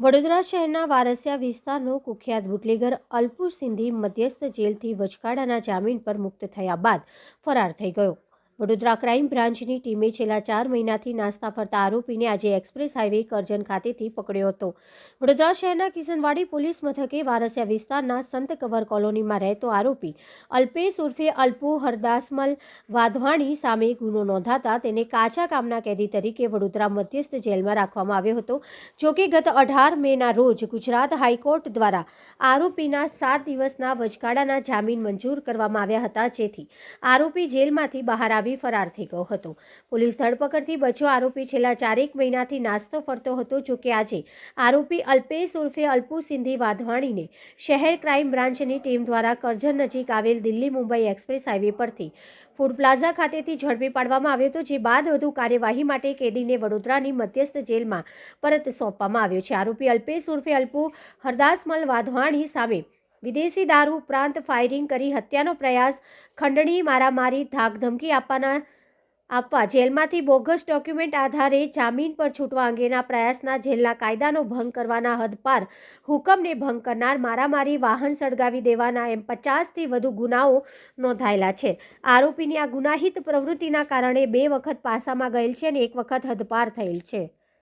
વડોદરા શહેરના વારસિયા વિસ્તારનો કુખ્યાત બુટલેગર અલ્પુ સિંધી મધ્યસ્થ જેલથી વચગાળાના જામીન પર મુક્ત થયા બાદ ફરાર થઈ ગયો। વડોદરા ક્રાઇમ બ્રાન્ચની ટીમે છેલ્લા 4 મહિનાથી નાસ્તા ફરતા આરોપીને આજે એક્સપ્રેસ હાઈવે કરજણ ખાતેથી પકડ્યો હતો। વડોદરા શહેરના કિશનવાડી પોલીસ મથકે વારસિયા વિસ્તારના સંત કવર કોલોનીમાં રહેતો આરોપી અલ્પેશ ઉર્ફે અલ્પુ હરદાસમલ વાધવાણી સામે ગુનો નોંધાતા તેને કાચા કામના કેદી તરીકે વડોદરા મધ્યસ્થ જેલમાં રાખવામાં આવ્યો હતો। જોકે ગત 18 મેના રોજ ગુજરાત હાઈકોર્ટ દ્વારા આરોપીના 7 દિવસના વચગાળાના જામીન મંજૂર કરવામાં આવ્યા હતા, જેથી આરોપી જેલમાંથી બહાર આવી ફરાર થઈ ગયો હતો। પોલીસ ધરપકડથી બચ્યો આરોપી છેલ્લા 4 મહિનાથી નાસ્તો ફરતો હતો। જોકે આજે આરોપી અલ્પેશ ઉર્ફે અલ્પુ સિંધી વાધવાણીને શહેર ક્રાઇમ બ્રાન્ચની ટીમ દ્વારા કરજણ નજીક આવેલ દિલ્હી મુંબઈ એક્સપ્રેસ હાઈવે પરથી ફૂડ પ્લાઝા ખાતેથી ઝડપી પાડવામાં આવ્યો હતો, જે બાદ વધુ કાર્યવાહી માટે કેદીને વડોદરાની મધ્યસ્થ જેલમાં પરત સોંપવામાં આવ્યો છે। આરોપી અલ્પેશ ઉર્ફે અલ્પુ હરદાસમલ વાધવાણી સામે વિદેશી દારૂ ઉપરાંત ફાયરિંગ કરી હત્યાનો પ્રયાસ, ખંડણી, મારામારી, ધાકધમકી આપવા જેલમાંથી બોગસ ડોક્યુમેન્ટ આધારે જામીન પર છૂટવા અંગેના પ્રયાસના, જેલના કાયદાનો ભંગ કરવાના, હદપાર હુકમને ભંગ કરનાર, મારામારી, વાહન સળગાવી દેવાના એમ 50થી વધુ ગુનાઓ નોંધાયેલા છે। આરોપીની આ ગુનાહિત પ્રવૃત્તિના કારણે 2 વખત પાસામાં ગયેલ છે અને 1 વખત હદપાર થયેલ છે।